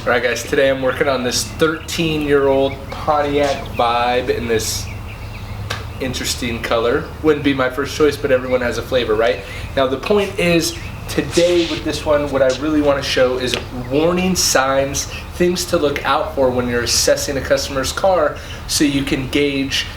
Alright guys, today I'm working on this 13-year-old Pontiac Vibe in this interesting color. Wouldn't be my first choice, but everyone has a flavor, right? Now the point is, today with this one, what I really want to show is warning signs, things to look out for when you're assessing a customer's car so you can gauge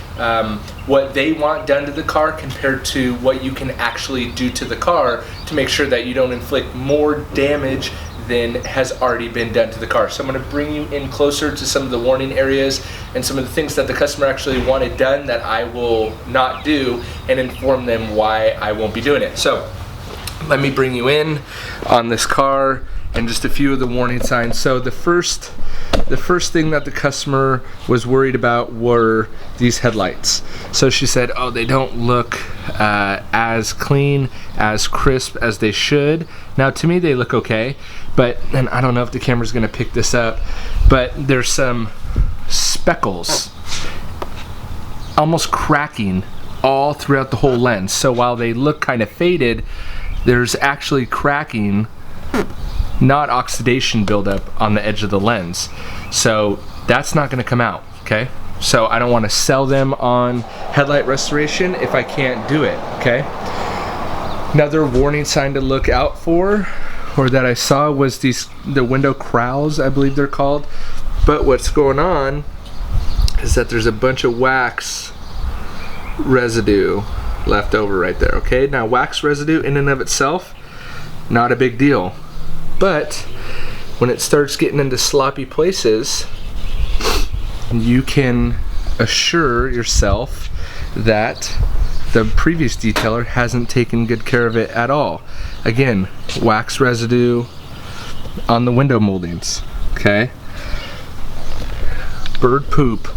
what they want done to the car compared to what you can actually do to the car to make sure that you don't inflict more damage than has already been done to the car. So I'm going to bring you in closer to some of the warning areas and some of the things that the customer actually wanted done that I will not do, and inform them why I won't be doing it. So let me bring you in on this car and just a few of the warning signs. So the first thing that the customer was worried about were these headlights. So she said, oh, they don't look as clean, as crisp as they should. Now to me they look okay, and I don't know if the camera's gonna pick this up, but there's some speckles almost cracking all throughout the whole lens. So while they look kind of faded, there's actually cracking, not oxidation buildup on the edge of the lens. So that's not going to come out, okay? So I don't want to sell them on headlight restoration if I can't do it, okay? Another warning sign to look out for, or that I saw, was the window crowls, I believe they're called. But what's going on is that there's a bunch of wax residue left over right there, okay? Now wax residue in and of itself, not a big deal. But when it starts getting into sloppy places, you can assure yourself that the previous detailer hasn't taken good care of it at all. Again, wax residue on the window moldings, okay? Bird poop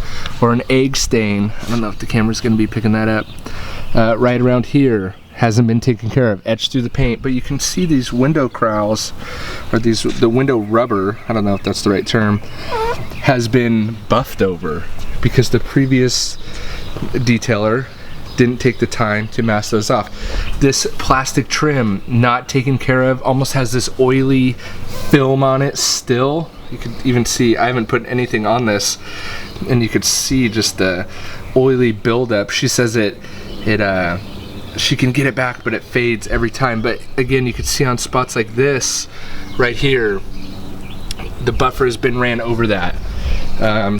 or an egg stain, I don't know if the camera's gonna be picking that up, right around here, hasn't been taken care of, etched through the paint. But you can see these window crowls, or the window rubber, I don't know if that's the right term, has been buffed over because the previous detailer didn't take the time to mask those off. This plastic trim, not taken care of, almost has this oily film on it still. You can even see, I haven't put anything on this, and you could see just the oily buildup. She says she can get it back, but it fades every time. But again, you can see on spots like this right here, the buffer has been ran over that.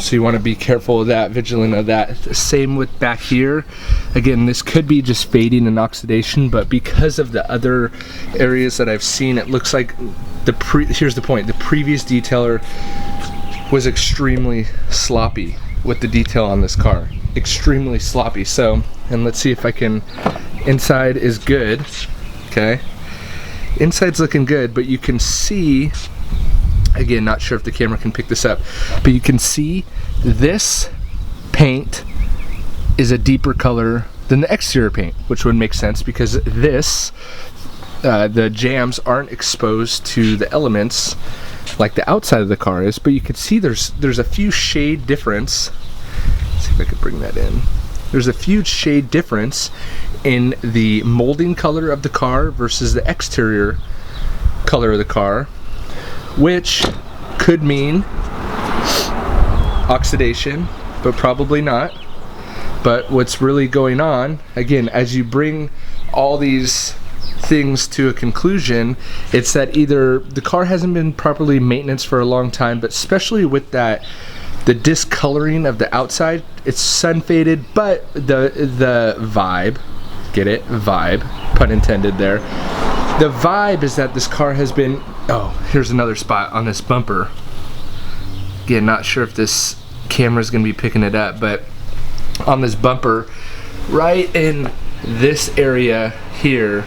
So you want to be careful of that, vigilant of that. Same with back here. Again, this could be just fading and oxidation, but because of the other areas that I've seen, it looks like here's the point, the previous detailer was extremely sloppy with the detail on this car. Extremely sloppy. So, and let's see if I can, inside is good, okay? Inside's looking good, but you can see, again, not sure if the camera can pick this up, but you can see this paint is a deeper color than the exterior paint, which would make sense because this, the jams aren't exposed to the elements like the outside of the car is, but you can see there's a few shade difference. Let's see if I could bring that in. There's a huge shade difference in the molding color of the car versus the exterior color of the car, which could mean oxidation, but probably not. But what's really going on, again, as you bring all these things to a conclusion, it's that either the car hasn't been properly maintained for a long time, but especially with that, the discoloring of the outside, it's sun faded, but the vibe, get it? Vibe, pun intended there. The vibe is that this car has been, oh, here's another spot on this bumper. Again, not sure if this camera's gonna be picking it up, but on this bumper, right in this area here,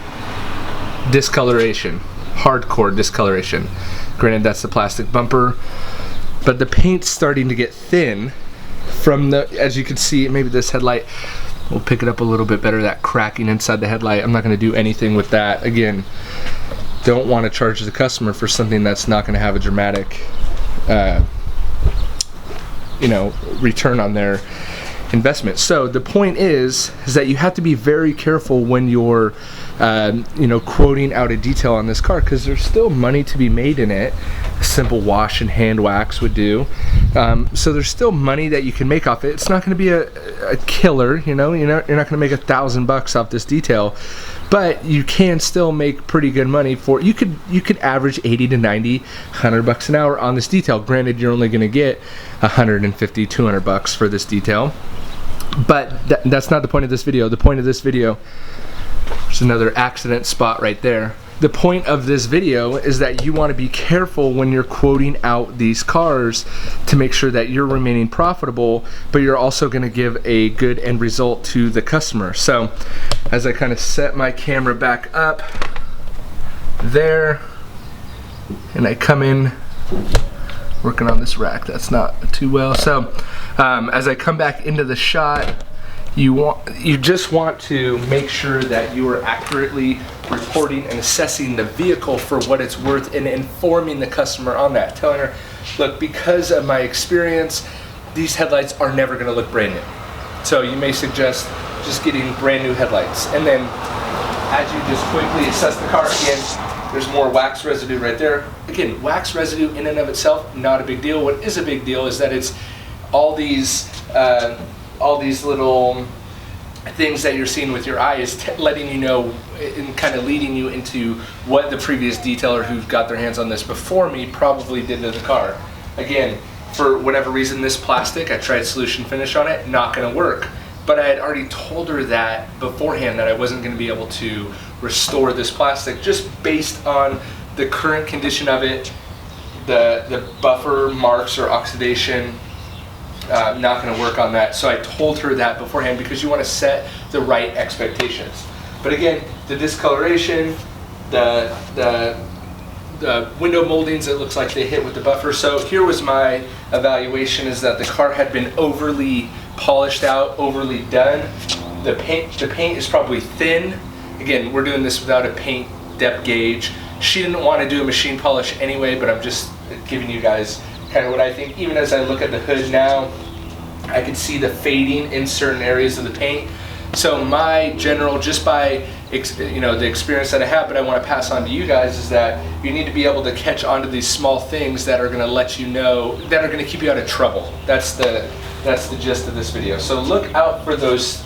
discoloration, hardcore discoloration. Granted, that's the plastic bumper, but the paint's starting to get thin from as you can see, maybe this headlight will pick it up a little bit better, that cracking inside the headlight. I'm not going to do anything with that. Again, don't want to charge the customer for something that's not going to have a dramatic return on their investment. So the point is that you have to be very careful when you're quoting out a detail on this car, because there's still money to be made in it. simple wash and hand wax would do. So there's still money that you can make off it. It's not going to be a killer, you know. You're not going to make $1,000 off this detail, but you can still make pretty good money for. You could average 80 to 90, $100 an hour on this detail. Granted, you're only going to get 150, $200 for this detail, but that's not the point of this video. The point of this video, there's another accident spot right there. The point of this video is that you want to be careful when you're quoting out these cars to make sure that you're remaining profitable, but you're also going to give a good end result to the customer. So as I kind of set my camera back up there and I come in working on this rack, that's not too well. So as I come back into the shot, you just want to make sure that you are accurately reporting and assessing the vehicle for what it's worth and informing the customer on that. Telling her, look, because of my experience, these headlights are never going to look brand new. So you may suggest just getting brand new headlights. And then as you just quickly assess the car, again, there's more wax residue right there. Again, wax residue in and of itself, not a big deal. What is a big deal is that it's all these little things that you're seeing with your eye is letting you know and kind of leading you into what the previous detailer who got their hands on this before me probably did to the car. Again, for whatever reason, this plastic, I tried solution finish on it, not going to work. But I had already told her that beforehand that I wasn't going to be able to restore this plastic just based on the current condition of it, the buffer marks or oxidation. Not going to work on that. So I told her that beforehand because you want to set the right expectations. But again, the discoloration, the window moldings, it looks like they hit with the buffer. So here was my evaluation, is that the car had been overly polished out, overly done. The paint is probably thin. Again, we're doing this without a paint depth gauge. She didn't want to do a machine polish anyway, but I'm just giving you guys kind of what I think. Even as I look at the hood now, I can see the fading in certain areas of the paint. So my general, just by the experience that I have, but I want to pass on to you guys, is that you need to be able to catch onto these small things that are going to let you know, that are going to keep you out of trouble. That's the gist of this video. So look out for those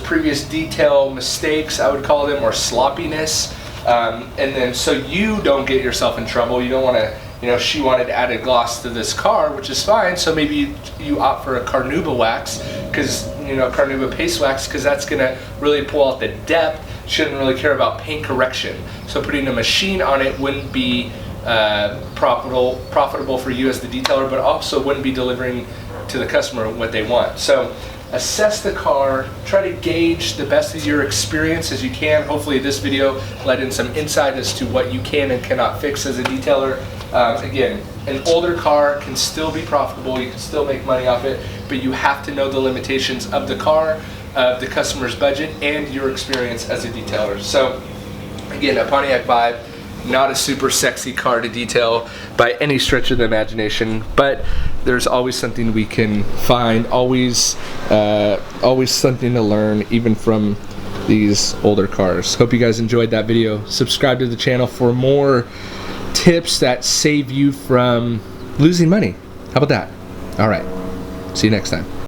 previous detail mistakes, I would call them, or sloppiness, and then so you don't get yourself in trouble. You don't want to. She wanted added gloss to this car, which is fine. So maybe you opt for a Carnauba wax, because Carnauba paste wax, because that's gonna really pull out the depth. Shouldn't really care about paint correction. So putting a machine on it wouldn't be profitable for you as the detailer, but also wouldn't be delivering to the customer what they want. So assess the car, try to gauge the best of your experience as you can. Hopefully this video let in some insight as to what you can and cannot fix as a detailer. Again, an older car can still be profitable, you can still make money off it, but you have to know the limitations of the car, of the customer's budget, and your experience as a detailer. So again, a Pontiac Vibe, not a super sexy car to detail by any stretch of the imagination, but there's always something we can find, always something to learn, even from these older cars. Hope you guys enjoyed that video. Subscribe to the channel for more tips that save you from losing money. How about that? All right, see you next time.